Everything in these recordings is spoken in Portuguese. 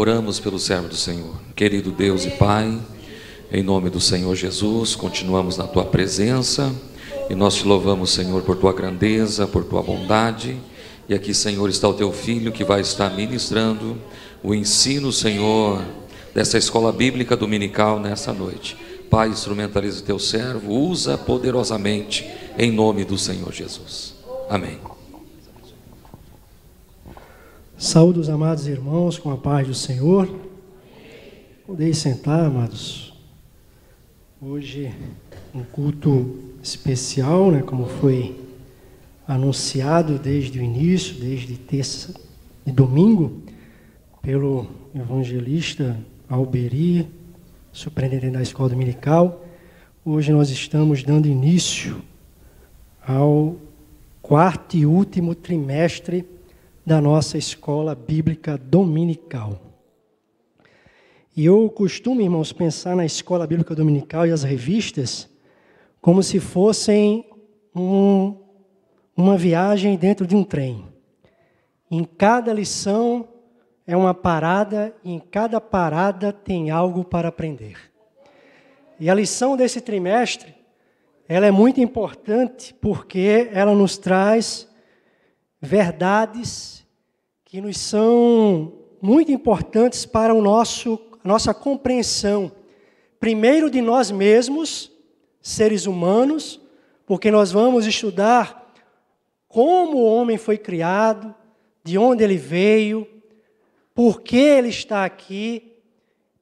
Oramos pelo servo do Senhor. Querido Deus e Pai, em nome do Senhor Jesus, continuamos na Tua presença e nós Te louvamos, Senhor, por Tua grandeza, por Tua bondade. E aqui, Senhor, está o Teu Filho que vai estar ministrando o ensino, Senhor, dessa escola bíblica dominical nessa noite. Pai, instrumentaliza o Teu servo, usa poderosamente em nome do Senhor Jesus. Amém. Saúde os amados irmãos com a paz do Senhor. Podeis sentar, amados. Hoje um culto especial, como foi anunciado desde o início, desde terça e domingo, pelo evangelista Alberi, superintendente da escola dominical. Hoje nós estamos dando início ao quarto e último trimestre da nossa escola bíblica dominical. E eu costumo, irmãos, pensar na escola bíblica dominical e as revistas como se fossem uma viagem dentro de um trem. Em cada lição é uma parada e em cada parada tem algo para aprender. E a lição desse trimestre, ela é muito importante porque ela nos traz verdades que nos são muito importantes para a nossa compreensão, primeiro de nós mesmos, seres humanos, porque nós vamos estudar como o homem foi criado, de onde ele veio, por que ele está aqui,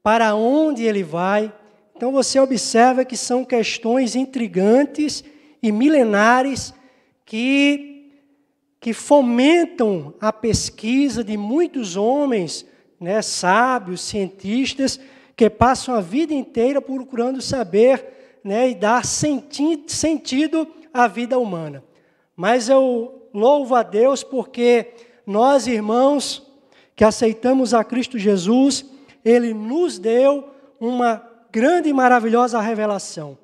para onde ele vai. Então você observa que são questões intrigantes e milenares que fomentam a pesquisa de muitos homens, sábios, cientistas, que passam a vida inteira procurando saber e dar sentido à vida humana. Mas eu louvo a Deus porque nós, irmãos, que aceitamos a Cristo Jesus, Ele nos deu uma grande e maravilhosa revelação.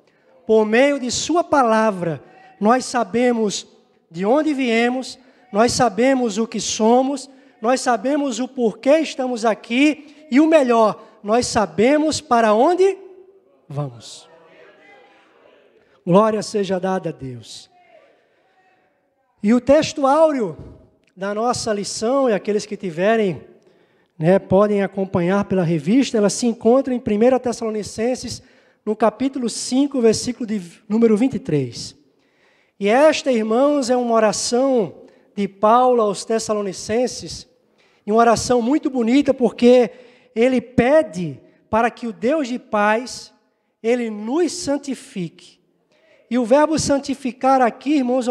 Por meio de Sua palavra, nós sabemos de onde viemos, nós sabemos o que somos, nós sabemos o porquê estamos aqui e o melhor, nós sabemos para onde vamos. Glória seja dada a Deus. E o texto áureo da nossa lição, e aqueles que tiverem, podem acompanhar pela revista, ela se encontra em 1 Tessalonicenses, no capítulo 5, versículo de número 23. E esta, irmãos, é uma oração de Paulo aos Tessalonicenses, e uma oração muito bonita, porque ele pede para que o Deus de paz, ele nos santifique. E o verbo santificar aqui, irmãos,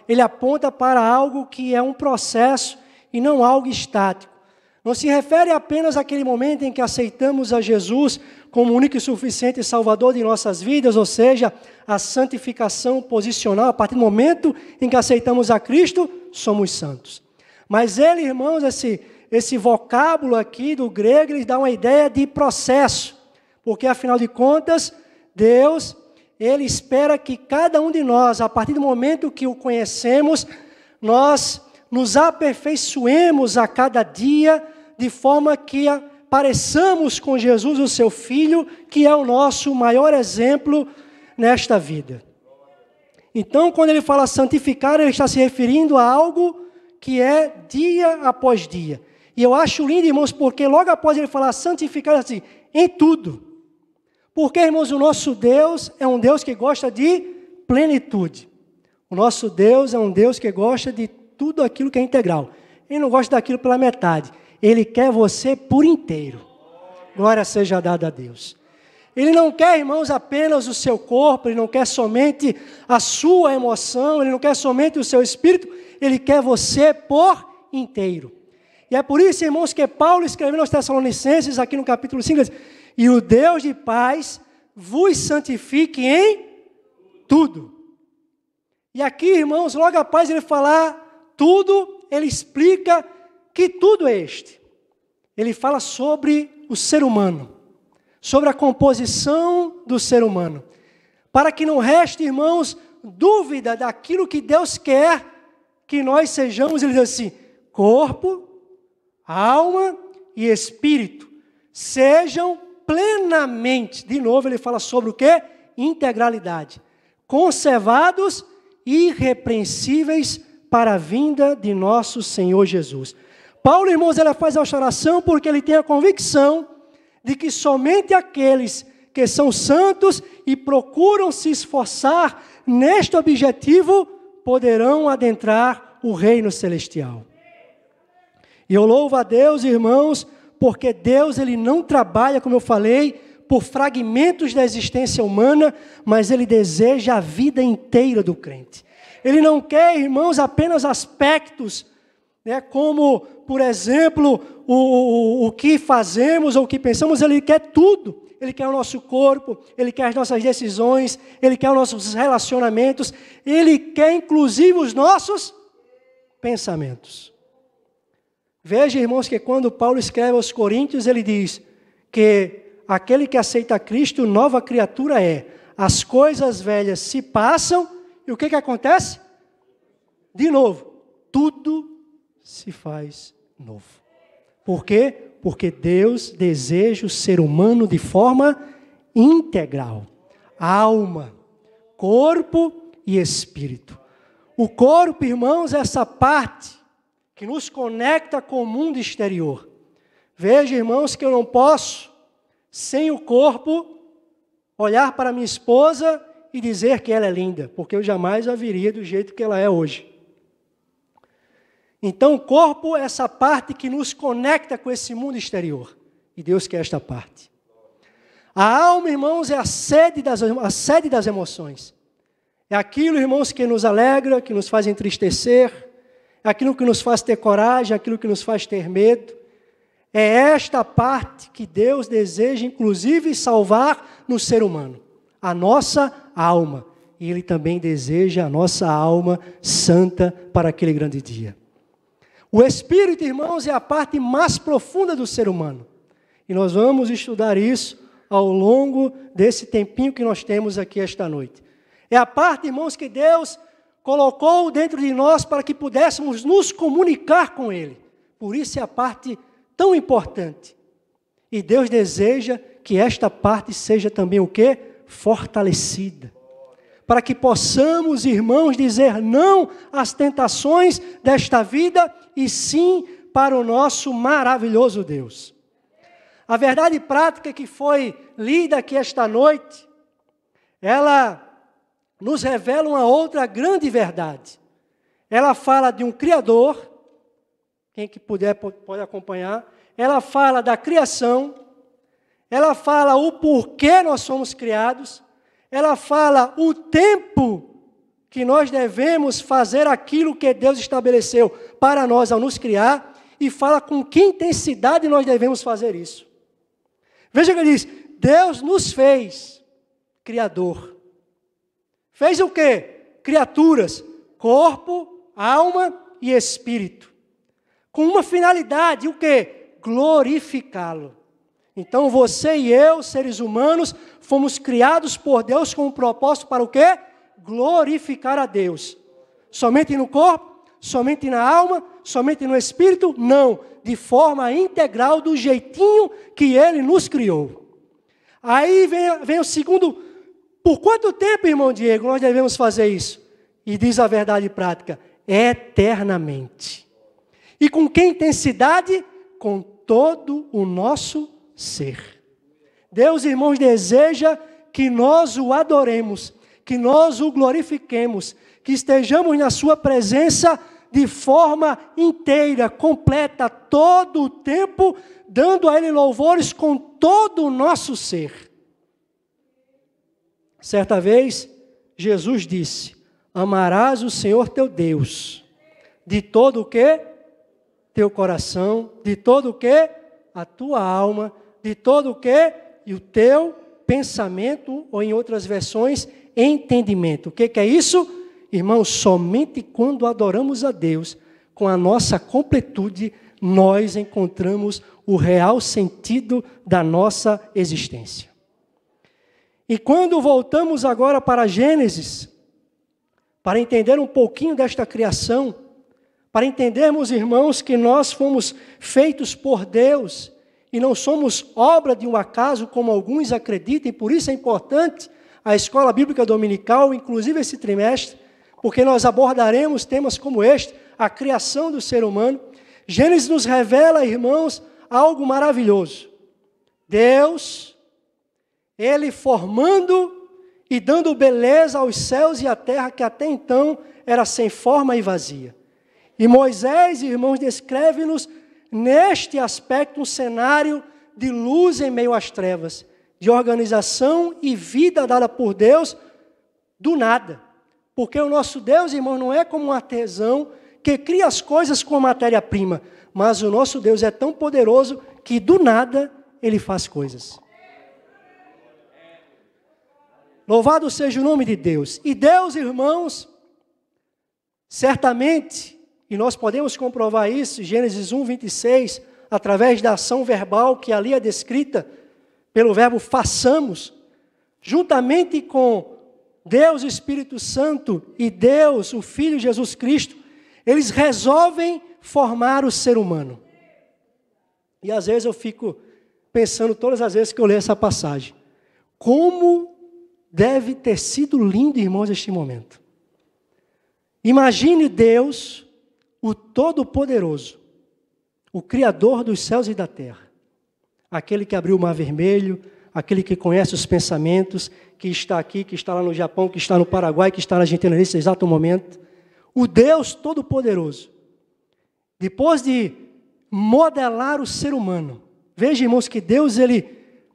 ele aponta para algo que é um processo e não algo estático. Não se refere apenas àquele momento em que aceitamos a Jesus como único e suficiente Salvador de nossas vidas, ou seja, a santificação posicional. A partir do momento em que aceitamos a Cristo, somos santos. Mas ele, irmãos, esse vocábulo aqui do grego, ele dá uma ideia de processo. Porque, afinal de contas, Deus, Ele espera que cada um de nós, a partir do momento que o conhecemos, nós nos aperfeiçoemos a cada dia, de forma que pareçamos com Jesus, o seu Filho, que é o nosso maior exemplo nesta vida. Então, quando ele fala santificar, ele está se referindo a algo que é dia após dia. E eu acho lindo, irmãos, porque logo após ele falar santificar, ele diz assim, em tudo. Porque, irmãos, o nosso Deus é um Deus que gosta de plenitude. O nosso Deus é um Deus que gosta de tudo aquilo que é integral. Ele não gosta daquilo pela metade. Ele quer você por inteiro. Glória seja dada a Deus. Ele não quer, irmãos, apenas o seu corpo, Ele não quer somente a sua emoção, Ele não quer somente o seu espírito, Ele quer você por inteiro. E é por isso, irmãos, que Paulo escrevendo aos Tessalonicenses, aqui no capítulo 5, diz, e o Deus de paz vos santifique em tudo. E aqui, irmãos, logo após ele falar tudo, ele explica que tudo é este. Ele fala sobre o ser humano, sobre a composição do ser humano. Para que não reste, irmãos, dúvida daquilo que Deus quer que nós sejamos, ele diz assim, corpo, alma, e espírito sejam plenamente, de novo ele fala sobre o quê? Integralidade. Conservados irrepreensíveis para a vinda de nosso Senhor Jesus. Paulo, irmãos, ele faz esta oração porque ele tem a convicção de que somente aqueles que são santos e procuram se esforçar neste objetivo poderão adentrar o reino celestial. E eu louvo a Deus, irmãos, porque Deus ele não trabalha, como eu falei, por fragmentos da existência humana, mas Ele deseja a vida inteira do crente. Ele não quer, irmãos, apenas aspectos, né, como, por exemplo, o que fazemos ou o que pensamos. Ele quer tudo. Ele quer o nosso corpo, Ele quer as nossas decisões, Ele quer os nossos relacionamentos, Ele quer inclusive os nossos pensamentos. Veja, irmãos, que quando Paulo escreve aos Coríntios, ele diz que aquele que aceita Cristo, nova criatura é. As coisas velhas se passam, e o que acontece? De novo, tudo se faz novo. Por quê? Porque Deus deseja o ser humano de forma integral. Alma, corpo e espírito. O corpo, irmãos, é essa parte que nos conecta com o mundo exterior. Veja, irmãos, que eu não posso, sem o corpo, olhar para minha esposa e dizer que ela é linda, porque eu jamais a viria do jeito que ela é hoje. Então, o corpo é essa parte que nos conecta com esse mundo exterior. E Deus quer esta parte. A alma, irmãos, é a sede das emoções. É aquilo, irmãos, que nos alegra, que nos faz entristecer, é aquilo que nos faz ter coragem, é aquilo que nos faz ter medo. É esta parte que Deus deseja, inclusive, salvar no ser humano. A nossa alma. E Ele também deseja a nossa alma santa para aquele grande dia. O espírito, irmãos, é a parte mais profunda do ser humano. E nós vamos estudar isso ao longo desse tempinho que nós temos aqui esta noite. É a parte, irmãos, que Deus colocou dentro de nós para que pudéssemos nos comunicar com Ele. Por isso é a parte tão importante. E Deus deseja que esta parte seja também o quê? Fortalecida. Para que possamos, irmãos, dizer não às tentações desta vida e sim para o nosso maravilhoso Deus. A verdade prática que foi lida aqui esta noite, ela nos revela uma outra grande verdade. Ela fala de um Criador, quem que puder pode acompanhar. Ela fala da criação, ela fala o porquê nós somos criados, ela fala o tempo que nós devemos fazer aquilo que Deus estabeleceu para nós ao nos criar, e fala com que intensidade nós devemos fazer isso. Veja que ele diz, Deus nos fez Criador. Fez o quê? Criaturas, corpo, alma e espírito. Com uma finalidade, o quê? Glorificá-lo. Então você e eu, seres humanos, fomos criados por Deus com um propósito para o quê? Glorificar a Deus. Somente no corpo? Somente na alma? Somente no espírito? Não. De forma integral, do jeitinho que Ele nos criou. Aí vem o segundo. Por quanto tempo, irmão Diego, nós devemos fazer isso? E diz a verdade prática, eternamente. E com que intensidade? Com todo o nosso ser. Deus, irmãos, deseja que nós o adoremos, que nós o glorifiquemos, que estejamos na sua presença de forma inteira, completa, todo o tempo, dando a Ele louvores com todo o nosso ser. Certa vez, Jesus disse, amarás o Senhor teu Deus, de todo o quê? Teu coração, de todo o quê? A tua alma, de todo o quê? E o teu pensamento, ou em outras versões, entendimento. O que é isso? Irmãos, somente quando adoramos a Deus, com a nossa completude, nós encontramos o real sentido da nossa existência. E quando voltamos agora para Gênesis, para entender um pouquinho desta criação, para entendermos, irmãos, que nós fomos feitos por Deus e não somos obra de um acaso, como alguns acreditam, e por isso é importante a escola bíblica dominical, inclusive esse trimestre, porque nós abordaremos temas como este, a criação do ser humano. Gênesis nos revela, irmãos, algo maravilhoso. Deus, Ele formando e dando beleza aos céus e à terra, que até então era sem forma e vazia. E Moisés, irmãos, descreve-nos neste aspecto um cenário de luz em meio às trevas, de organização e vida dada por Deus do nada. Porque o nosso Deus, irmão, não é como um artesão que cria as coisas com matéria-prima, mas o nosso Deus é tão poderoso que do nada Ele faz coisas. Louvado seja o nome de Deus. E Deus, irmãos, certamente, e nós podemos comprovar isso, Gênesis 1, 26, através da ação verbal que ali é descrita pelo verbo façamos, juntamente com Deus, o Espírito Santo, e Deus, o Filho Jesus Cristo, eles resolvem formar o ser humano. E às vezes eu fico pensando, todas as vezes que eu leio essa passagem, como deve ter sido lindo, irmãos, este momento. Imagine Deus, o Todo-Poderoso, o Criador dos céus e da terra, aquele que abriu o Mar Vermelho, aquele que conhece os pensamentos, que está aqui, que está lá no Japão, que está no Paraguai, que está na Argentina nesse exato momento. O Deus Todo-Poderoso, depois de modelar o ser humano, veja, irmãos, que Deus, Ele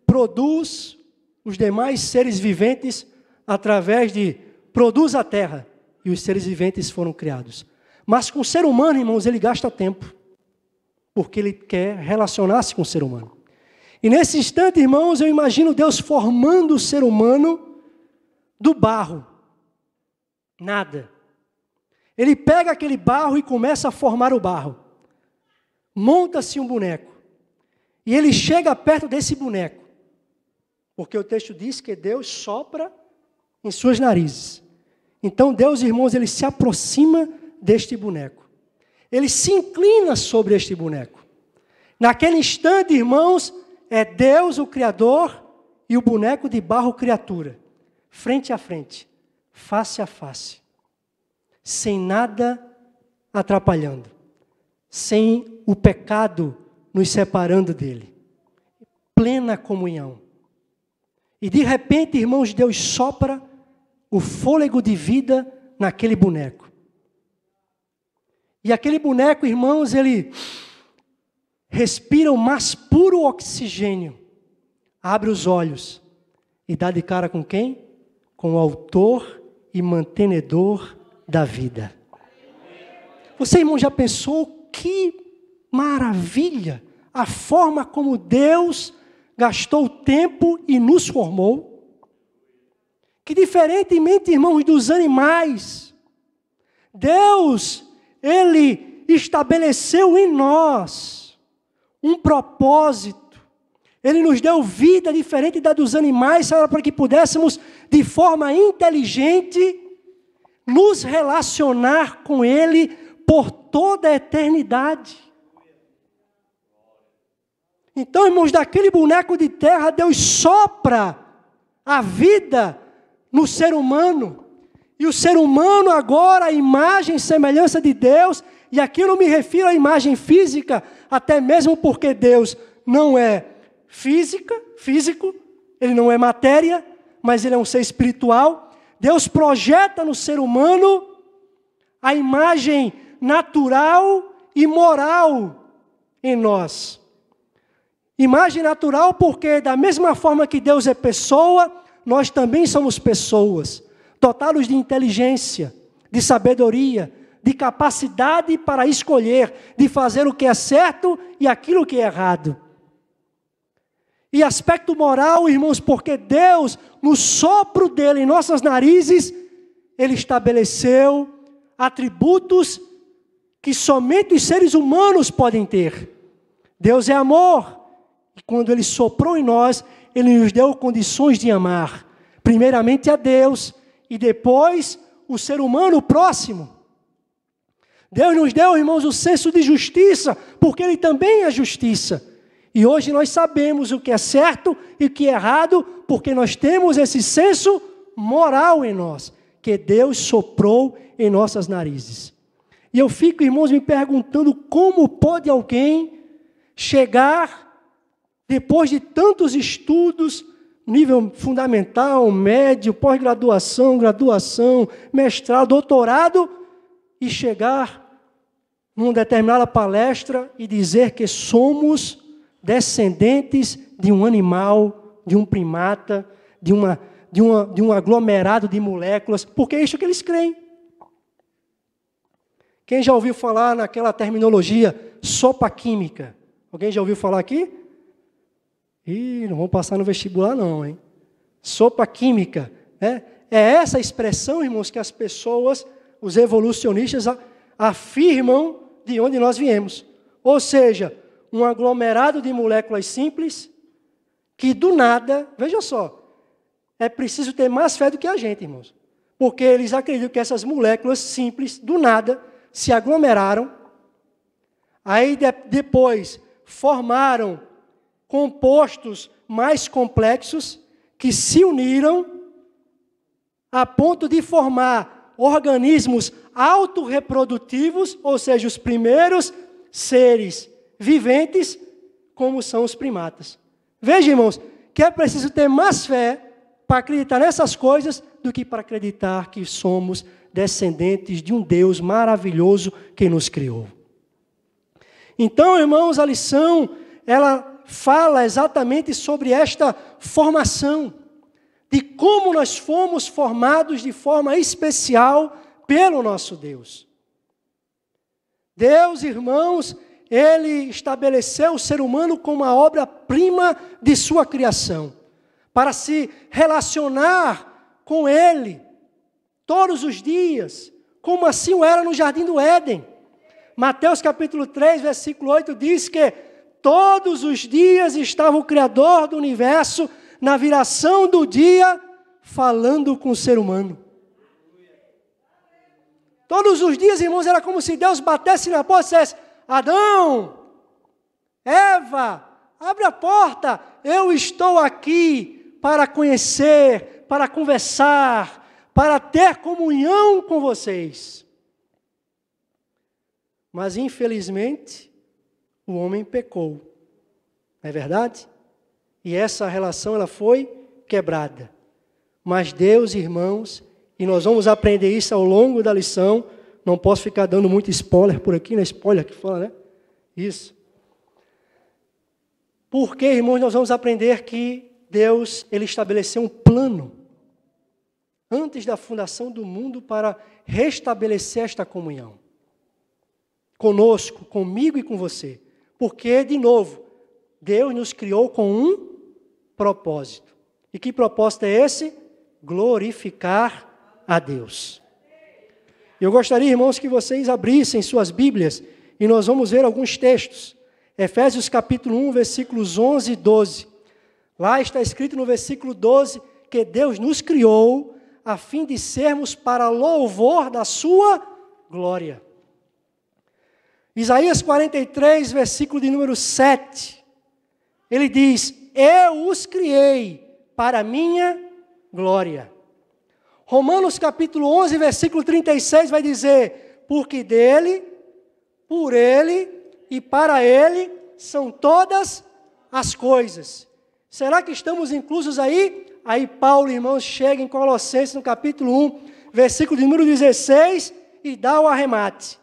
produz os demais seres viventes através de, produz a terra, e os seres viventes foram criados. Mas com o ser humano, irmãos, Ele gasta tempo, porque Ele quer relacionar-se com o ser humano. E nesse instante, irmãos, eu imagino Deus formando o ser humano do barro. Nada. Ele pega aquele barro e começa a formar o barro. Monta-se um boneco. E ele chega perto desse boneco. Porque o texto diz que Deus sopra em suas narizes. Então Deus, irmãos, Ele se aproxima deste boneco. Ele se inclina sobre este boneco. Naquele instante, irmãos, é Deus o Criador e o boneco de barro criatura. Frente a frente, face a face. Sem nada atrapalhando. Sem o pecado nos separando dele. Plena comunhão. E de repente, irmãos, Deus sopra o fôlego de vida naquele boneco. E aquele boneco, irmãos, ele respira o mais puro oxigênio. Abre os olhos e dá de cara com quem? Com o autor e mantenedor da vida. Você, irmão, já pensou que maravilha a forma como Deus gastou tempo e nos formou? Que diferentemente, irmãos, dos animais, Deus, Ele estabeleceu em nós um propósito. Ele nos deu vida diferente da dos animais, para que pudéssemos, de forma inteligente, nos relacionar com Ele por toda a eternidade. Então, irmãos, daquele boneco de terra, Deus sopra a vida no ser humano. E o ser humano agora, a imagem e semelhança de Deus, e aqui eu não me refiro à imagem física, até mesmo porque Deus não é físico, Ele não é matéria, mas Ele é um ser espiritual. Deus projeta no ser humano a imagem natural e moral em nós. Imagem natural porque da mesma forma que Deus é pessoa, nós também somos pessoas, dotados de inteligência, de sabedoria, de capacidade para escolher, de fazer o que é certo e aquilo que é errado. E aspecto moral, irmãos, porque Deus, no sopro dele em nossas narizes, Ele estabeleceu atributos que somente os seres humanos podem ter. Deus é amor. E quando Ele soprou em nós, Ele nos deu condições de amar. Primeiramente a Deus e depois o ser humano próximo. Deus nos deu, irmãos, o senso de justiça, porque Ele também é justiça. E hoje nós sabemos o que é certo e o que é errado, porque nós temos esse senso moral em nós, que Deus soprou em nossas narizes. E eu fico, irmãos, me perguntando como pode alguém chegar, depois de tantos estudos, nível fundamental, médio, pós-graduação, graduação, mestrado, doutorado, e chegar numa determinada palestra e dizer que somos descendentes de um animal, de um primata, de um aglomerado de moléculas, porque é isso que eles creem. Quem já ouviu falar naquela terminologia sopa química? Alguém já ouviu falar aqui? Ih, não vamos passar no vestibular não, hein? Sopa química, né? É essa expressão, irmãos, que as pessoas, os evolucionistas, afirmam de onde nós viemos. Ou seja, um aglomerado de moléculas simples que do nada, veja só, é preciso ter mais fé do que a gente, irmãos. Porque eles acreditam que essas moléculas simples, do nada, se aglomeraram, aí depois formaram compostos mais complexos que se uniram a ponto de formar organismos autorreprodutivos, ou seja, os primeiros seres viventes, como são os primatas. Veja, irmãos, que é preciso ter mais fé para acreditar nessas coisas do que para acreditar que somos descendentes de um Deus maravilhoso que nos criou. Então, irmãos, a lição, ela fala exatamente sobre esta formação, de como nós fomos formados de forma especial pelo nosso Deus. Deus, irmãos, Ele estabeleceu o ser humano como a obra-prima de sua criação, para se relacionar com Ele todos os dias, como assim o era no Jardim do Éden. Mateus capítulo 3, versículo 8 diz que todos os dias estava o Criador do universo, na viração do dia, falando com o ser humano. Todos os dias, irmãos, era como se Deus batesse na porta e dissesse: Adão, Eva, abre a porta, eu estou aqui para conhecer, para conversar, para ter comunhão com vocês. Mas, infelizmente, o homem pecou, não é verdade? E essa relação ela foi quebrada. Mas Deus, irmãos, e nós vamos aprender isso ao longo da lição, não posso ficar dando muito spoiler por aqui, né? Spoiler que fala, né? Isso. Porque, irmãos, nós vamos aprender que Deus, Ele estabeleceu um plano antes da fundação do mundo para restabelecer esta comunhão. Conosco, comigo e com você. Porque, de novo, Deus nos criou com um propósito. E que propósito é esse? Glorificar a Deus. Eu gostaria, irmãos, que vocês abrissem suas Bíblias e nós vamos ver alguns textos. Efésios capítulo 1, versículos 11 e 12. Lá está escrito no versículo 12 que Deus nos criou a fim de sermos para louvor da sua glória. Isaías 43, versículo de número 7. Ele diz: eu os criei para a minha glória. Romanos capítulo 11, versículo 36 vai dizer: porque dele, por ele e para ele são todas as coisas. Será que estamos inclusos aí? Aí Paulo, irmãos, chega em Colossenses no capítulo 1, versículo de número 16 e dá o arremate.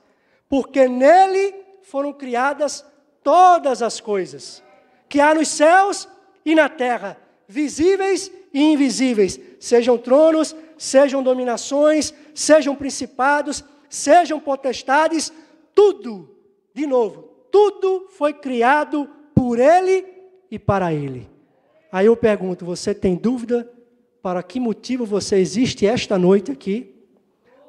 Porque nele foram criadas todas as coisas, que há nos céus e na terra, visíveis e invisíveis, sejam tronos, sejam dominações, sejam principados, sejam potestades, tudo, de novo, tudo foi criado por Ele e para Ele. Aí eu pergunto, você tem dúvida para que motivo você existe esta noite aqui?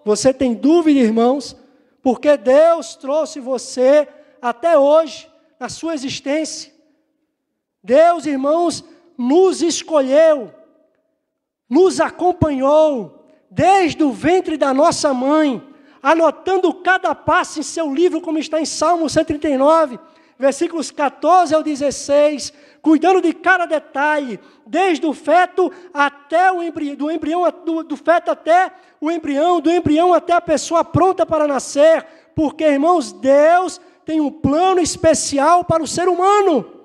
Você tem dúvida, irmãos, porque Deus trouxe você até hoje, na sua existência? Deus, irmãos, nos escolheu, nos acompanhou, desde o ventre da nossa mãe, anotando cada passo em seu livro, como está em Salmo 139, versículos 14 ao 16, cuidando de cada detalhe, desde o feto até o embrião, do feto até o embrião, do embrião até a pessoa pronta para nascer, porque, irmãos, Deus tem um plano especial para o ser humano.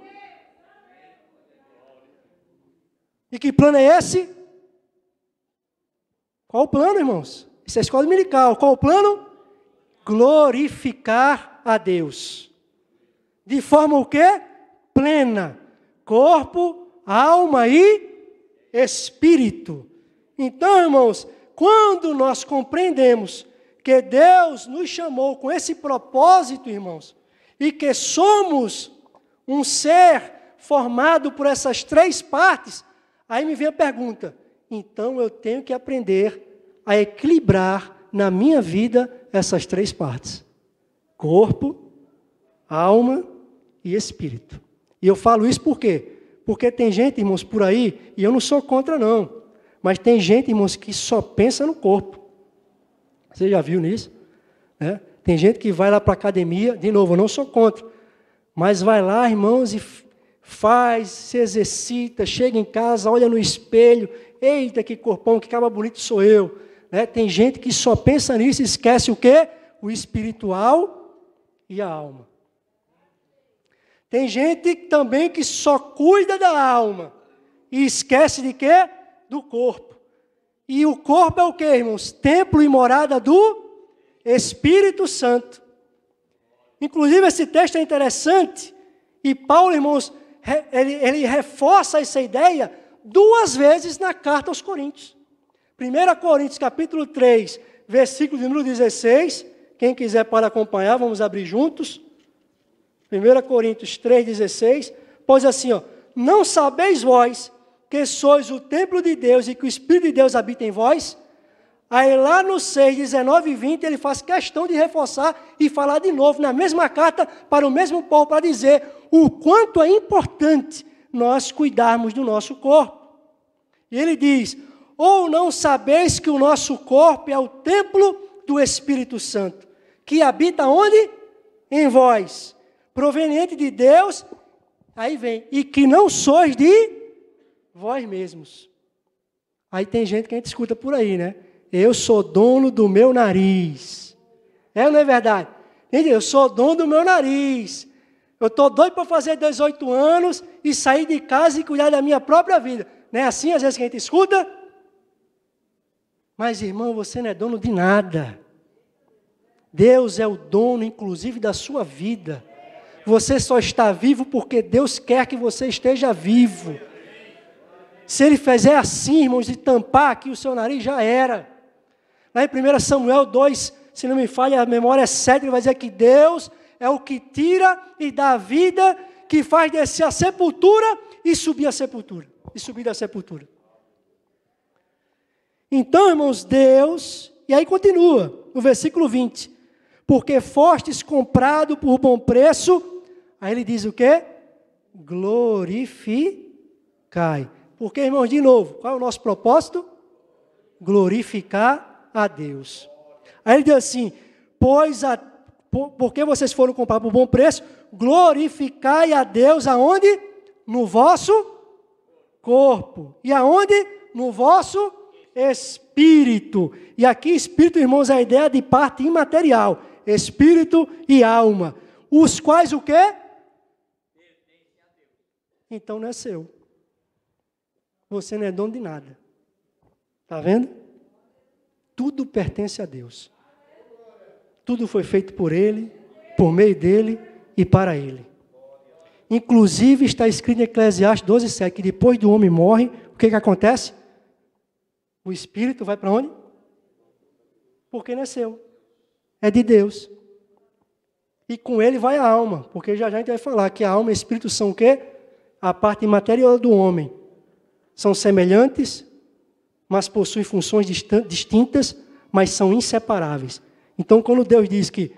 E que plano é esse? Qual o plano, irmãos? Isso é a escola dominical. Qual o plano? Glorificar a Deus. De forma o quê? Plena. Corpo, alma e espírito. Então, irmãos, quando nós compreendemos que Deus nos chamou com esse propósito, irmãos, e que somos um ser formado por essas três partes, aí me vem a pergunta, então eu tenho que aprender a equilibrar na minha vida essas três partes. Corpo, alma e espírito. E eu falo isso por quê? Porque tem gente, irmãos, por aí, e eu não sou contra não, mas tem gente, irmãos, que só pensa no corpo. Você já viu nisso? Né? Tem gente que vai lá para a academia, de novo, eu não sou contra, mas vai lá, irmãos, e faz, se exercita, chega em casa, olha no espelho, eita, que corpão, que cara bonito sou eu. Né? Tem gente que só pensa nisso e esquece o quê? O espiritual e a alma. Tem gente também que só cuida da alma e esquece de quê? Do corpo. E o corpo é o quê, irmãos? Templo e morada do Espírito Santo. Inclusive, esse texto é interessante. E Paulo, irmãos, ele reforça essa ideia 2 vezes na carta aos Coríntios. 1 Coríntios, capítulo 3, versículo de número 16. Quem quiser para acompanhar, vamos abrir juntos. 1 Coríntios 3, 16. Pois assim, ó, não sabeis vós que sois o templo de Deus e que o Espírito de Deus habita em vós? Aí lá no 6, 19 e 20, ele faz questão de reforçar e falar de novo, na mesma carta, para o mesmo povo, para dizer o quanto é importante nós cuidarmos do nosso corpo. E ele diz, ou não sabeis que o nosso corpo é o templo do Espírito Santo, que habita onde? Em vós, proveniente de Deus, aí vem, e que não sois de vós mesmos. Aí tem gente que a gente escuta por aí, né? Eu sou dono do meu nariz. É ou não é verdade? Eu sou dono do meu nariz. Eu estou doido para fazer 18 anos e sair de casa e cuidar da minha própria vida. Não é assim às vezes que a gente escuta? Mas, irmão, você não é dono de nada. Deus é o dono, inclusive, da sua vida. Você só está vivo porque Deus quer que você esteja vivo. Se Ele fizer assim, irmãos, de tampar aqui o seu nariz, já era. Lá em 1 Samuel 2, se não me falha, a memória é 7, ele vai dizer que Deus é o que tira e dá a vida, que faz descer a sepultura e subir a sepultura. E subir da sepultura. Então, irmãos, Deus, e aí continua, no versículo 20. Porque fostes comprado por bom preço, aí ele diz o quê? Glorificai. Porque, irmãos, de novo, qual é o nosso propósito? Glorificar a Deus. Aí ele diz assim, porque vocês foram comprados por bom preço, glorificai a Deus aonde? No vosso corpo. E aonde? No vosso espírito. E aqui espírito, irmãos, é a ideia de parte imaterial. Espírito e alma. Os quais o quê? Então não é seu. Você não é dono de nada. Está vendo? Tudo pertence a Deus. Tudo foi feito por Ele, por meio dEle e para Ele. Inclusive está escrito em Eclesiastes 12:7, que depois do homem morre, o que acontece? O espírito vai para onde? Porque não é seu. É de Deus. E com ele vai a alma, porque já a gente vai falar que a alma e o espírito são o quê? A parte imaterial do homem. São semelhantes, mas possuem funções distintas, mas são inseparáveis. Então, quando Deus diz que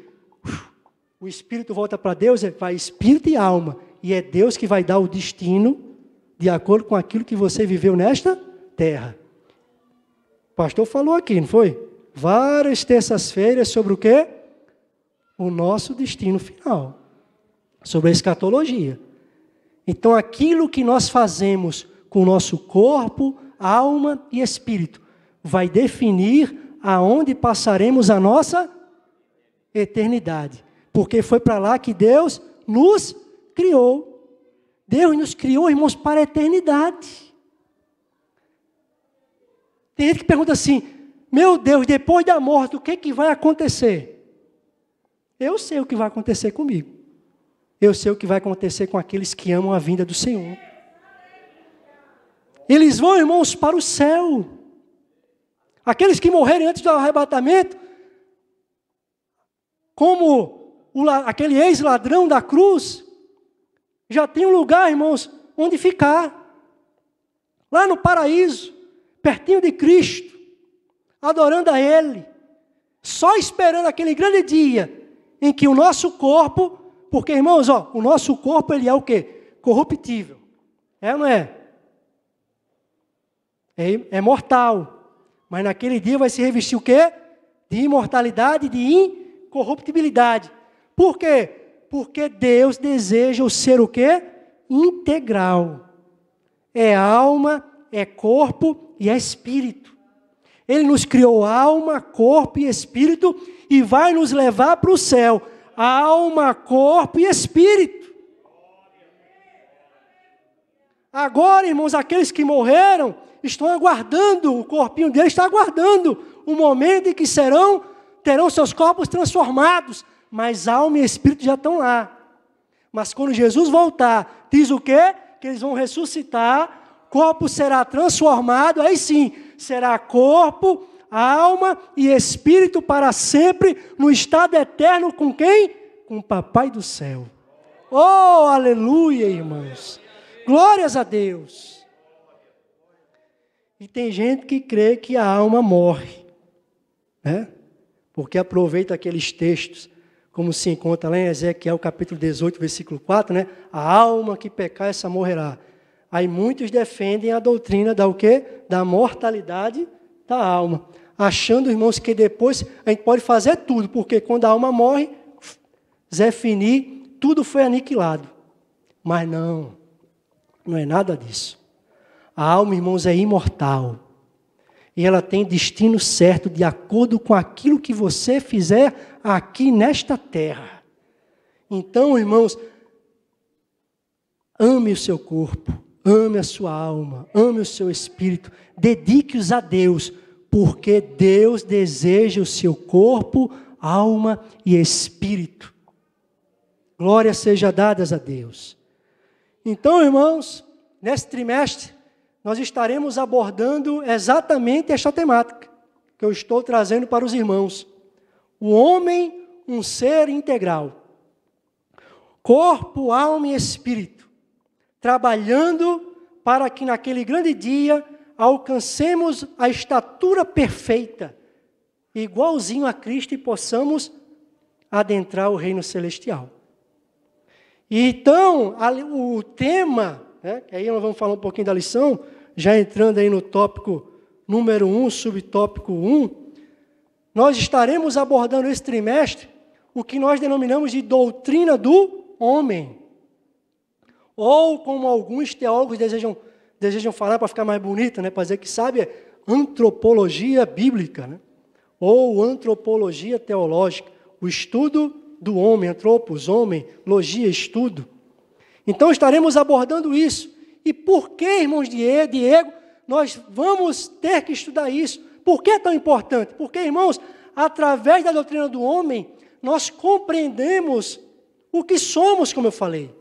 o espírito volta para Deus, vai espírito e alma. E é Deus que vai dar o destino de acordo com aquilo que você viveu nesta terra. O pastor falou aqui, não foi? várias terças-feiras sobre o quê? O nosso destino final. Sobre a escatologia. Então, aquilo que nós fazemos com o nosso corpo, alma e espírito, vai definir aonde passaremos a nossa eternidade. Porque foi para lá que Deus nos criou. Deus nos criou, irmãos, para a eternidade. Tem gente que pergunta assim, meu Deus, depois da morte, o que vai acontecer? Eu sei o que vai acontecer comigo. Eu sei o que vai acontecer com aqueles que amam a vinda do Senhor. Eles vão, irmãos, para o céu. Aqueles que morrerem antes do arrebatamento, como aquele ex-ladrão da cruz, já tem um lugar, irmãos, onde ficar. Lá no paraíso, pertinho de Cristo, adorando a Ele, só esperando aquele grande dia em que o nosso corpo, porque, irmãos, o nosso corpo, ele é o quê? Corruptível. É ou não é? É mortal. Mas naquele dia vai se revestir o quê? De imortalidade, de incorruptibilidade. Por quê? Porque Deus deseja o ser o quê? Integral. É alma, é corpo e é espírito. Ele nos criou alma, corpo e espírito e vai nos levar para o céu. Alma, corpo e espírito. Agora, irmãos, aqueles que morreram estão aguardando, o corpinho deles está aguardando o momento em que terão seus corpos transformados, mas alma e espírito já estão lá. Mas quando Jesus voltar, diz o quê? Que eles vão ressuscitar, corpo será transformado, aí sim, será corpo, alma e espírito para sempre, no estado eterno com quem? Com o Papai do céu. Oh, aleluia, irmãos. Glórias a Deus. E tem gente que crê que a alma morre, né? Porque aproveita aqueles textos, como se encontra lá em Ezequiel capítulo 18, versículo 4, né? A alma que pecar, essa morrerá. Aí muitos defendem a doutrina da o quê? Da mortalidade da alma. Achando, irmãos, que depois a gente pode fazer tudo, porque quando a alma morre, Zé Fini, tudo foi aniquilado. Mas não é nada disso. A alma, irmãos, é imortal. E ela tem destino certo de acordo com aquilo que você fizer aqui nesta terra. Então, irmãos, ame o seu corpo, ame a sua alma, ame o seu espírito, dedique-os a Deus, porque Deus deseja o seu corpo, alma e espírito. Glórias sejam dadas a Deus. Então, irmãos, nesse trimestre, nós estaremos abordando exatamente esta temática que eu estou trazendo para os irmãos. O homem, um ser integral. Corpo, alma e espírito. Trabalhando para que naquele grande dia alcancemos a estatura perfeita, igualzinho a Cristo, e possamos adentrar o reino celestial. E então, o tema, né, que aí nós vamos falar um pouquinho da lição, já entrando aí no tópico número 1, subtópico 1, nós estaremos abordando esse trimestre o que nós denominamos de doutrina do homem. Ou, como alguns teólogos desejam falar para ficar mais bonito, né, para dizer que sabe, é antropologia bíblica, né, ou antropologia teológica, o estudo do homem, antropos, homem, logia, estudo. Então estaremos abordando isso. E por que, irmãos Diego, nós vamos ter que estudar isso? Por que é tão importante? Porque, irmãos, através da doutrina do homem, nós compreendemos o que somos, como eu falei.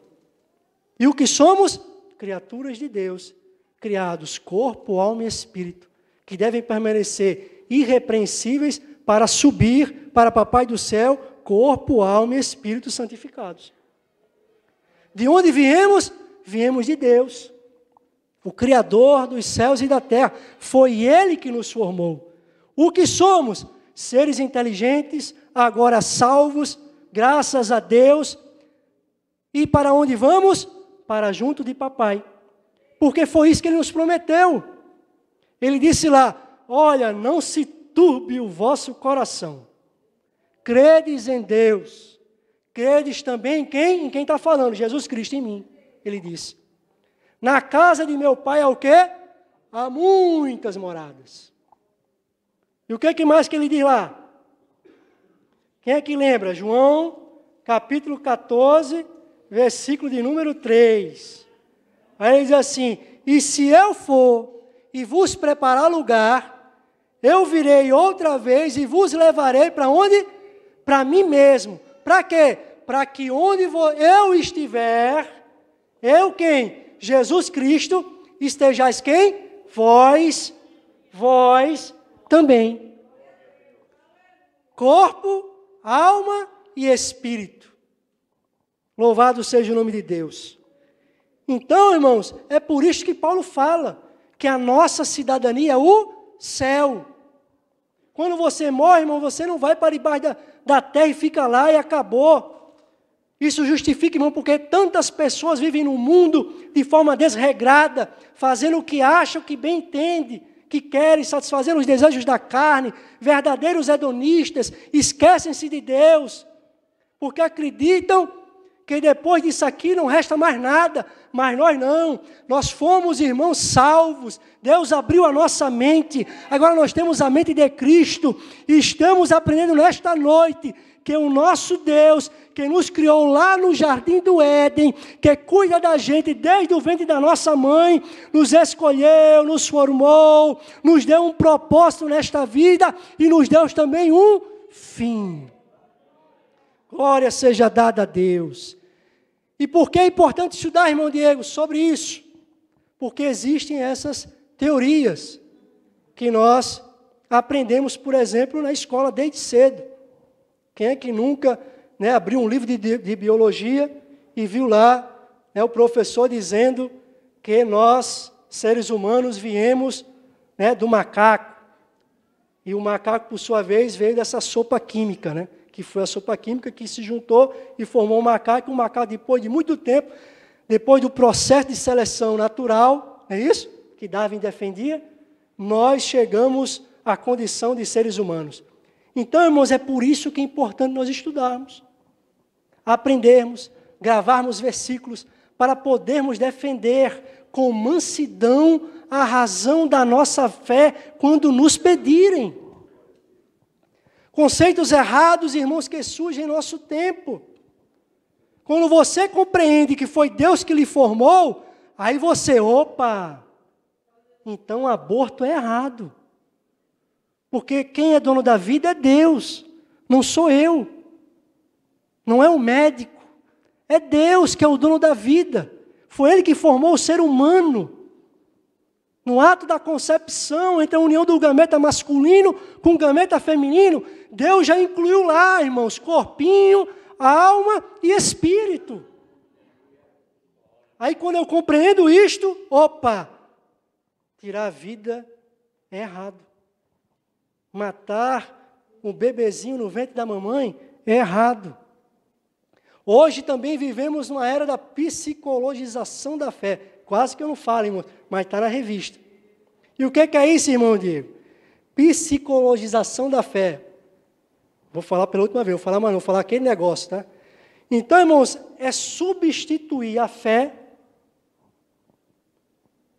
E o que somos? Criaturas de Deus, criados corpo, alma e espírito, que devem permanecer irrepreensíveis para subir para Papai do céu, corpo, alma e espírito santificados. De onde viemos? Viemos de Deus, o Criador dos céus e da terra. Foi Ele que nos formou. O que somos? Seres inteligentes, agora salvos, graças a Deus. E para onde vamos? Para junto de Papai. Porque foi isso que Ele nos prometeu. Ele disse lá, olha, não se turbe o vosso coração. Credes em Deus. Credes também em quem? Em quem está falando? Jesus Cristo em mim. Ele disse. Na casa de meu pai há o quê? Há muitas moradas. E o que mais que ele diz lá? Quem é que lembra? João, capítulo 14, versículo de número 3. Aí ele diz assim, e se eu for e vos preparar lugar, eu virei outra vez e vos levarei para onde? Para mim mesmo. Para quê? Para que onde eu estiver, eu quem? Jesus Cristo, estejais quem? Vós também. Corpo, alma e espírito. Louvado seja o nome de Deus. Então, irmãos, é por isso que Paulo fala que a nossa cidadania é o céu. Quando você morre, irmão, você não vai para debaixo da terra e fica lá e acabou. Isso justifica, irmão, porque tantas pessoas vivem no mundo de forma desregrada, fazendo o que acham, o que bem entendem, que querem, satisfazendo os desejos da carne, verdadeiros hedonistas, esquecem-se de Deus, porque acreditam que depois disso aqui não resta mais nada, mas nós não, nós fomos irmãos salvos, Deus abriu a nossa mente, agora nós temos a mente de Cristo, e estamos aprendendo nesta noite, que o nosso Deus, que nos criou lá no jardim do Éden, que cuida da gente desde o ventre da nossa mãe, nos escolheu, nos formou, nos deu um propósito nesta vida, e nos deu também um fim. Glória seja dada a Deus. E por que é importante estudar, irmão Diego, sobre isso? Porque existem essas teorias que nós aprendemos, por exemplo, na escola desde cedo. Quem é que nunca abriu um livro de biologia e viu lá o professor dizendo que nós, seres humanos, viemos do macaco. E o macaco, por sua vez, veio dessa sopa química, que foi a sopa química que se juntou e formou o macaco. E o macaco, depois de muito tempo, depois do processo de seleção natural, é isso? Que Darwin defendia, nós chegamos à condição de seres humanos. Então, irmãos, é por isso que é importante nós estudarmos, aprendermos, gravarmos versículos, para podermos defender com mansidão a razão da nossa fé quando nos pedirem. Conceitos errados, irmãos, que surgem em nosso tempo. Quando você compreende que foi Deus que lhe formou, aí você, então aborto é errado. Porque quem é dono da vida é Deus, não sou eu. Não é o médico, é Deus que é o dono da vida. Foi Ele que formou o ser humano. No ato da concepção, entre a união do gameta masculino com o gameta feminino, Deus já incluiu lá, irmãos, corpinho, alma e espírito. Aí quando eu compreendo isto, tirar a vida é errado. Matar um bebezinho no ventre da mamãe é errado. Hoje também vivemos numa era da psicologização da fé. Quase que eu não falo, irmão, mas está na revista. E o que é isso, irmão Diego? Psicologização da fé. Vou falar pela última vez, vou falar, mas não vou falar aquele negócio, tá? Então, irmãos, é substituir a fé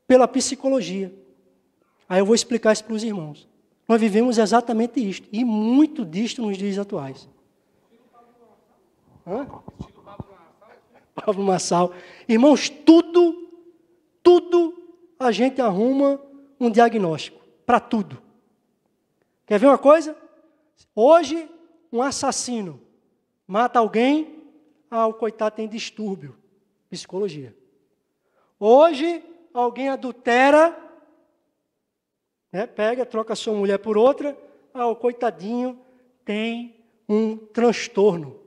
pela psicologia. Aí eu vou explicar isso para os irmãos. Nós vivemos exatamente isto, e muito disto nos dias atuais. Pablo Marçal. Irmãos, tudo a gente arruma um diagnóstico, para tudo. Quer ver uma coisa? Hoje, um assassino mata alguém, o coitado tem distúrbio, psicologia. Hoje, alguém adultera, pega, troca sua mulher por outra, o coitadinho tem um transtorno.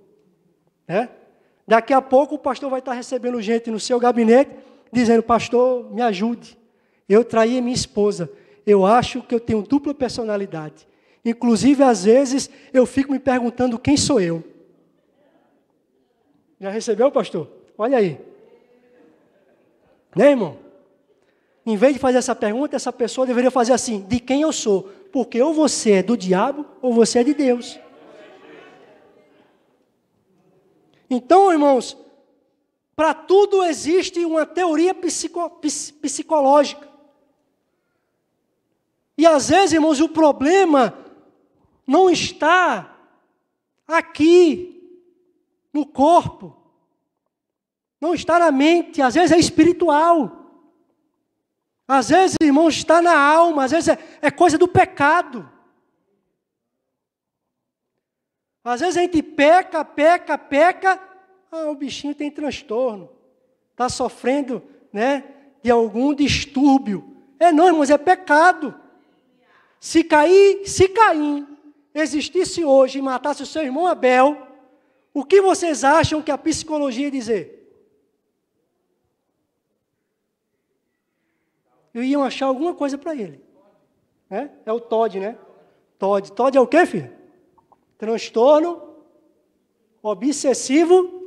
Daqui a pouco o pastor vai estar recebendo gente no seu gabinete, dizendo, pastor, me ajude, eu traí minha esposa, eu acho que eu tenho dupla personalidade. Inclusive, às vezes, eu fico me perguntando quem sou eu. Já recebeu, pastor? Olha aí. Né, irmão? Em vez de fazer essa pergunta, essa pessoa deveria fazer assim, de quem eu sou? Porque ou você é do diabo, ou você é de Deus. Então, irmãos, para tudo existe uma teoria psicológica. E às vezes, irmãos, o problema não está aqui, no corpo. Não está na mente, às vezes é espiritual. Às vezes, irmãos, está na alma, às vezes é coisa do pecado. Às vezes a gente peca, o bichinho tem transtorno. Está sofrendo, de algum distúrbio. Não, irmãos, é pecado. Se Caim existisse hoje e matasse o seu irmão Abel, o que vocês acham que a psicologia ia dizer? Iam achar alguma coisa para ele. É o TOD, né? TOD é o quê, filho? Transtorno obsessivo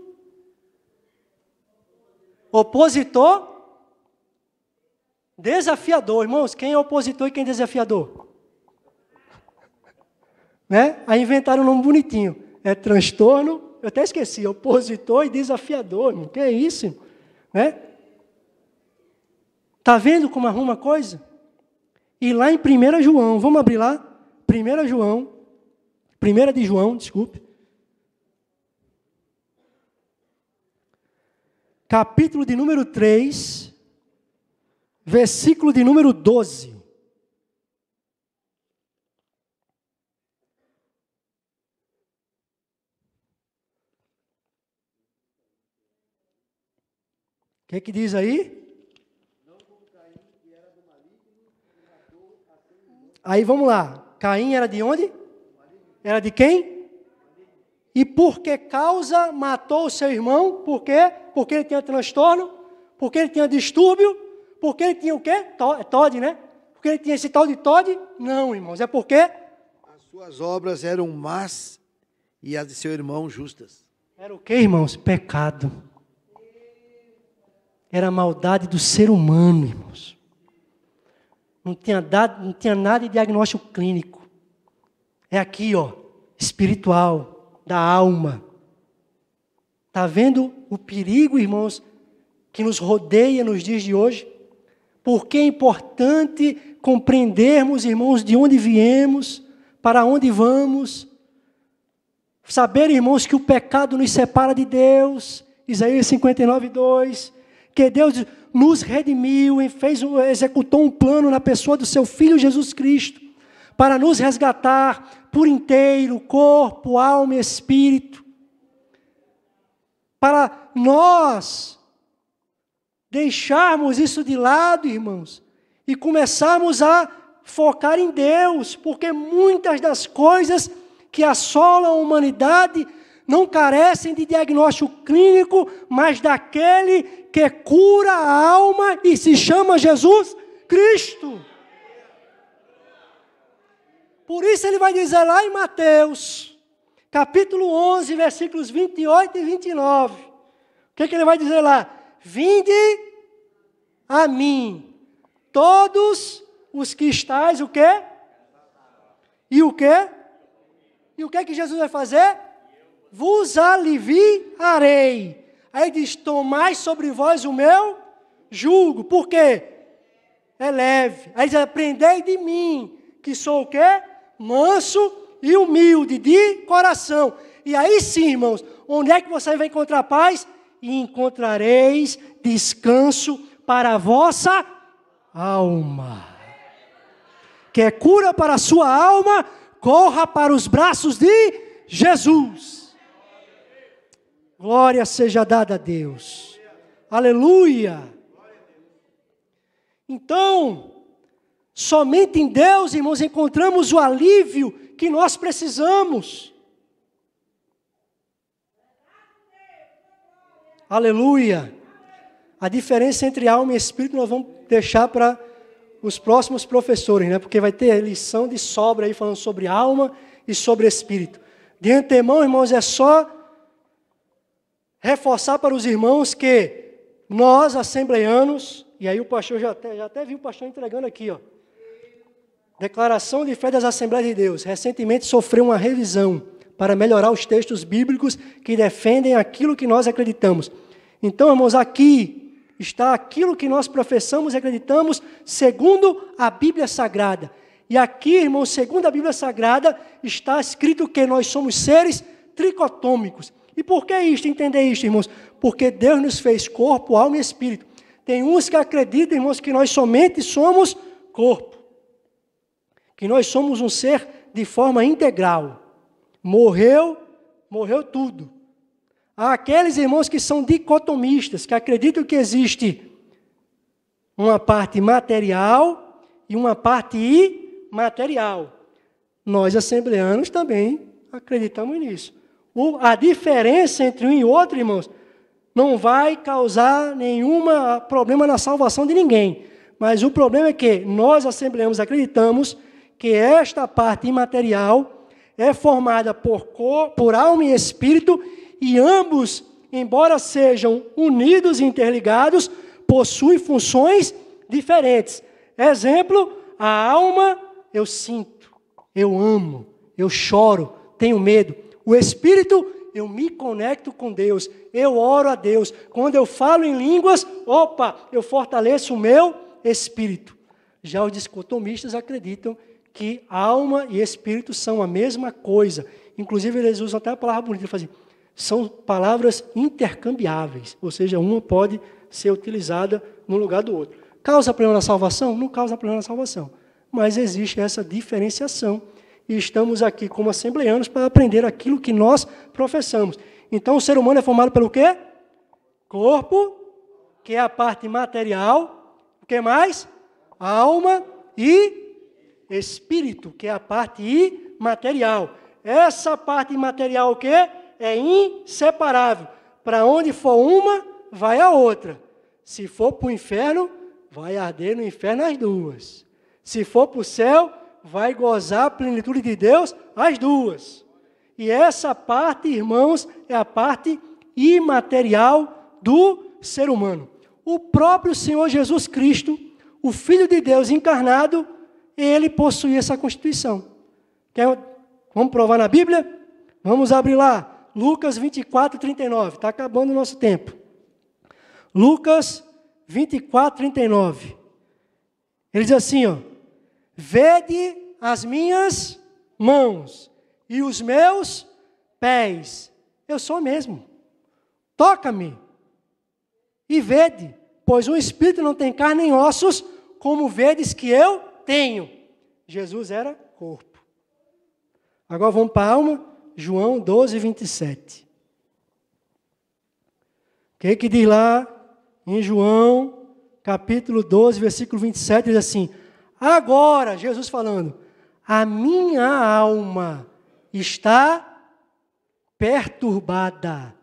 opositor desafiador. Irmãos, quem é opositor e quem é desafiador? Aí inventaram um nome bonitinho. É transtorno, eu até esqueci, opositor e desafiador, irmão. Que é isso? Está vendo como arruma a coisa? E lá em 1 João, vamos abrir lá? 1 de João, desculpe. Capítulo de número 3, versículo de número 12. O que diz aí? Aí vamos lá. Caim era de onde? Era de quem? E por que causa matou o seu irmão? Por quê? Porque ele tinha transtorno? Porque ele tinha distúrbio? Porque ele tinha o quê? TOD, né? Porque ele tinha esse tal de TOD? Não, irmãos, é porque as suas obras eram más e as de seu irmão justas. Era o quê, irmãos? Pecado. Era a maldade do ser humano, irmãos. Não tinha nada de diagnóstico clínico. É aqui, espiritual, da alma. Está vendo o perigo, irmãos, que nos rodeia nos dias de hoje? Porque é importante compreendermos, irmãos, de onde viemos, para onde vamos. Saber, irmãos, que o pecado nos separa de Deus. Isaías 59, 2. Que Deus nos redimiu e executou um plano na pessoa do seu Filho Jesus Cristo, para nos resgatar por inteiro, corpo, alma e espírito. Para nós deixarmos isso de lado, irmãos, e começarmos a focar em Deus, porque muitas das coisas que assolam a humanidade não carecem de diagnóstico clínico, mas daquele que cura a alma e se chama Jesus Cristo. Por isso ele vai dizer lá em Mateus, capítulo 11, versículos 28 e 29. O que ele vai dizer lá? Vinde a mim, todos os que estáis, o quê? E o quê? E o que que Jesus vai fazer? Vos aliviarei. Aí diz, tomai sobre vós o meu jugo. Por quê? É leve. Aí diz, aprendei de mim, que sou o quê? Manso e humilde de coração. E aí sim, irmãos, onde é que você vai encontrar paz? E encontrareis descanso para a vossa alma. Quer cura para a sua alma? Corra para os braços de Jesus. Glória seja dada a Deus. Aleluia. Então, somente em Deus, irmãos, encontramos o alívio que nós precisamos. Aleluia. A diferença entre alma e espírito nós vamos deixar para os próximos professores, né? Porque vai ter lição de sobra aí falando sobre alma e sobre espírito. De antemão, irmãos, é só reforçar para os irmãos que nós, assembleianos, e aí o pastor já até vi o pastor entregando aqui, Declaração de Fé das Assembleias de Deus, recentemente sofreu uma revisão para melhorar os textos bíblicos que defendem aquilo que nós acreditamos. Então, irmãos, aqui está aquilo que nós professamos e acreditamos segundo a Bíblia Sagrada. E aqui, irmãos, segundo a Bíblia Sagrada, está escrito que nós somos seres tricotômicos. E por que isto? Entender isto, irmãos? Porque Deus nos fez corpo, alma e espírito. Tem uns que acreditam, irmãos, que nós somente somos corpo. Que nós somos um ser de forma integral. Morreu tudo. Há aqueles irmãos que são dicotomistas, que acreditam que existe uma parte material e uma parte imaterial. Nós, assembleanos, também acreditamos nisso. A diferença entre um e outro, irmãos, não vai causar nenhum problema na salvação de ninguém. Mas o problema é que nós, assembleanos, acreditamos que esta parte imaterial é formada por alma e espírito, e ambos, embora sejam unidos e interligados, possuem funções diferentes. Exemplo, a alma eu sinto, eu amo, eu choro, tenho medo. O espírito, eu me conecto com Deus, eu oro a Deus. Quando eu falo em línguas, eu fortaleço o meu espírito. Já os dicotomistas acreditam que alma e espírito são a mesma coisa. Inclusive, eles usam até a palavra bonita, assim, são palavras intercambiáveis, ou seja, uma pode ser utilizada no lugar do outro. Causa problema na salvação? Não causa problema na salvação, mas existe essa diferenciação, e estamos aqui como assembleanos para aprender aquilo que nós professamos. Então, o ser humano é formado pelo quê? Corpo, que é a parte material, o que mais? Alma e espírito, que é a parte imaterial. Essa parte imaterial o quê? É inseparável. Para onde for uma, vai a outra. Se for para o inferno, vai arder no inferno as duas. Se for para o céu, vai gozar a plenitude de Deus as duas. E essa parte, irmãos, é a parte imaterial do ser humano. O próprio Senhor Jesus Cristo, o Filho de Deus encarnado, ele possuía essa constituição. Vamos provar na Bíblia? Vamos abrir lá, Lucas 24, 39. Está acabando o nosso tempo. Lucas 24, 39. Ele diz assim, vede as minhas mãos e os meus pés. Eu sou mesmo. Toca-me e vede, pois um espírito não tem carne nem ossos, como vedes que eu tenho. Jesus era corpo. Agora vamos para a alma, João 12, 27. O que diz lá em João, capítulo 12, versículo 27, diz assim, agora, Jesus falando, a minha alma está perturbada.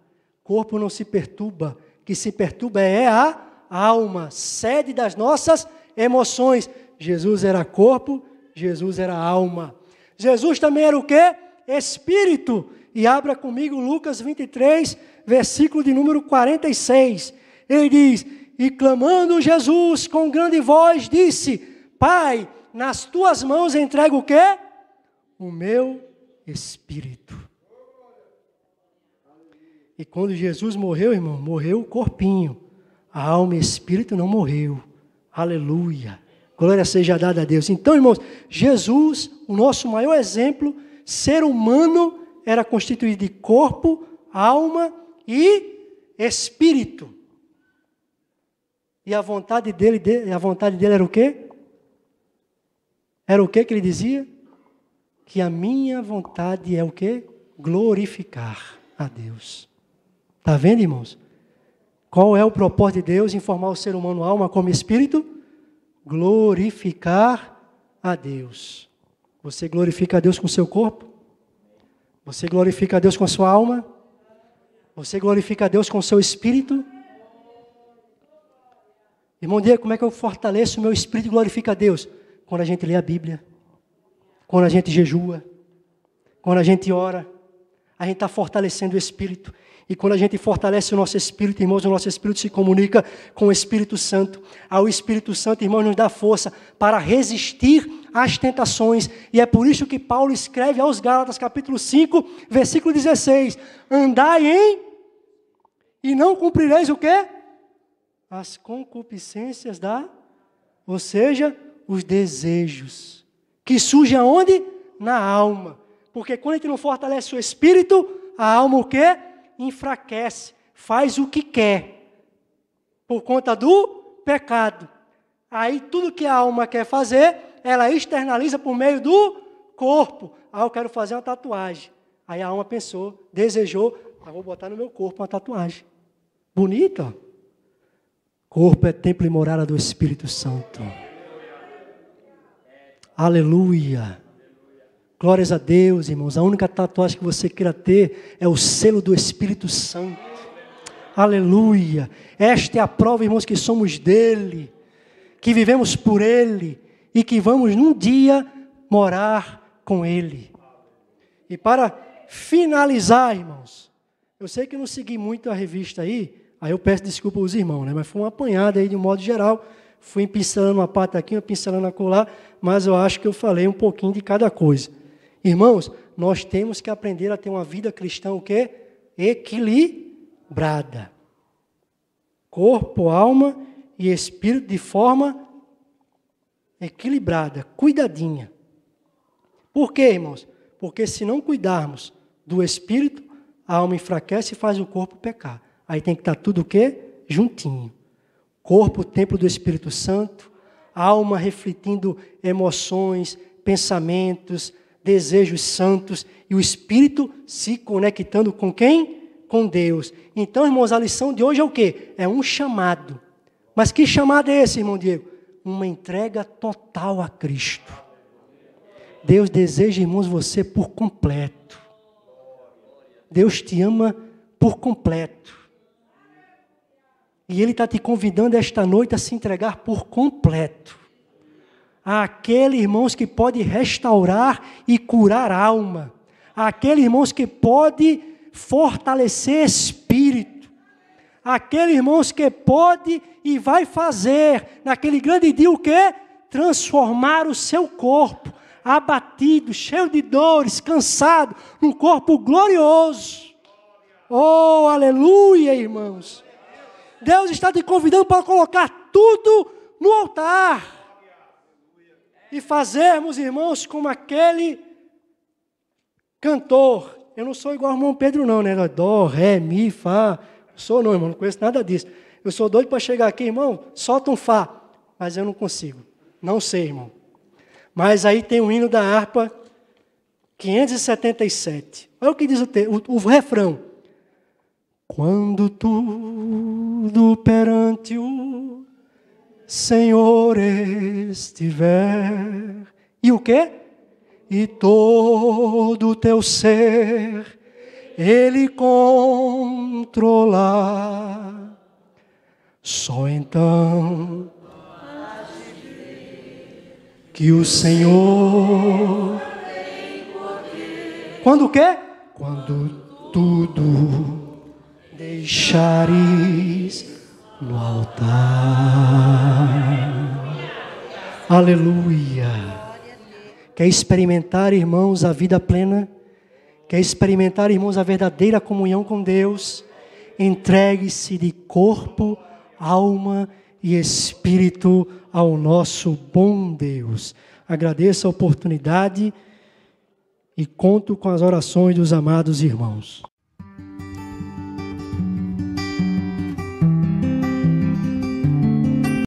Corpo não se perturba, que se perturba é a alma, sede das nossas emoções. Jesus era corpo, Jesus era alma. Jesus também era o quê? Espírito. E abra comigo Lucas 23, versículo de número 46. Ele diz, e clamando Jesus com grande voz, disse, Pai, nas tuas mãos entrego o quê? O meu espírito. E quando Jesus morreu, irmão, morreu o corpinho. A alma e o espírito não morreu. Aleluia. Glória seja dada a Deus. Então, irmãos, Jesus, o nosso maior exemplo, ser humano, era constituído de corpo, alma e espírito. E a vontade dele era o quê? Era o quê que ele dizia? Que a minha vontade é o quê? Glorificar a Deus. Está vendo, irmãos? Qual é o propósito de Deus em formar o ser humano alma como espírito? Glorificar a Deus. Você glorifica a Deus com o seu corpo? Você glorifica a Deus com a sua alma? Você glorifica a Deus com o seu espírito? Irmão, diga como é que eu fortaleço o meu espírito e glorifico a Deus? Quando a gente lê a Bíblia, quando a gente jejua, quando a gente ora, a gente está fortalecendo o espírito. E quando a gente fortalece o nosso espírito, irmãos, o nosso espírito se comunica com o Espírito Santo. Ao Espírito Santo, irmãos, nos dá força para resistir às tentações. E é por isso que Paulo escreve aos Gálatas, capítulo 5, versículo 16. Andai em... E não cumprireis o quê? As concupiscências da... Ou seja, os desejos. Que surgem aonde? Na alma. Porque quando a gente não fortalece o espírito, a alma o quê? Enfraquece. Faz o que quer. Por conta do pecado. Aí tudo que a alma quer fazer, ela externaliza por meio do corpo. Ah, eu quero fazer uma tatuagem. Aí a alma pensou, desejou, vou botar no meu corpo uma tatuagem. Bonita. Corpo é templo e morada do Espírito Santo. Aleluia. Glórias a Deus, irmãos. A única tatuagem que você queira ter é o selo do Espírito Santo. Aleluia. Esta é a prova, irmãos, que somos dele, que vivemos por ele e que vamos num dia morar com ele. E para finalizar, irmãos, eu sei que eu não segui muito a revista aí eu peço desculpa aos irmãos, né? Mas foi uma apanhada aí de um modo geral. Fui pincelando uma parte aqui, uma pincelando acolá, mas eu acho que eu falei um pouquinho de cada coisa. Irmãos, nós temos que aprender a ter uma vida cristã o quê? Equilibrada. Corpo, alma e espírito de forma equilibrada, cuidadinha. Por quê, irmãos? Porque se não cuidarmos do espírito, a alma enfraquece e faz o corpo pecar. Aí tem que estar tudo o quê? Juntinho. Corpo, templo do Espírito Santo, alma refletindo emoções, pensamentos, desejos santos, e o Espírito se conectando com quem? Com Deus. Então, irmãos, a lição de hoje é o quê? É um chamado. Mas que chamado é esse, irmão Diego? Uma entrega total a Cristo. Deus deseja, irmãos, você por completo. Deus te ama por completo. E Ele está te convidando esta noite a se entregar por completo. Àquele, irmãos, que pode restaurar e curar a alma. Àquele, irmãos, que pode fortalecer espírito. Aquele, irmãos, que pode e vai fazer, naquele grande dia, o quê? Transformar o seu corpo, abatido, cheio de dores, cansado, num corpo glorioso. Oh, aleluia, irmãos. Deus está te convidando para colocar tudo no altar. E fazermos, irmãos, como aquele cantor. Eu não sou igual ao irmão Pedro não, né? Dó, ré, mi, fá. Não sou não, irmão, não conheço nada disso. Eu sou doido para chegar aqui, irmão, solta um fá. Mas eu não consigo. Não sei, irmão. Mas aí tem o hino da harpa 577. Olha o que diz o refrão. Quando tudo perante o Senhor estiver. E o quê? E todo o teu ser Ele controlar. Só então que o Senhor... Quando o quê? Quando tudo deixares no altar. Aleluia. Quer experimentar, irmãos, a vida plena? Quer experimentar, irmãos, a verdadeira comunhão com Deus? Entregue-se de corpo, alma e espírito ao nosso bom Deus. Agradeço a oportunidade e conto com as orações dos amados irmãos.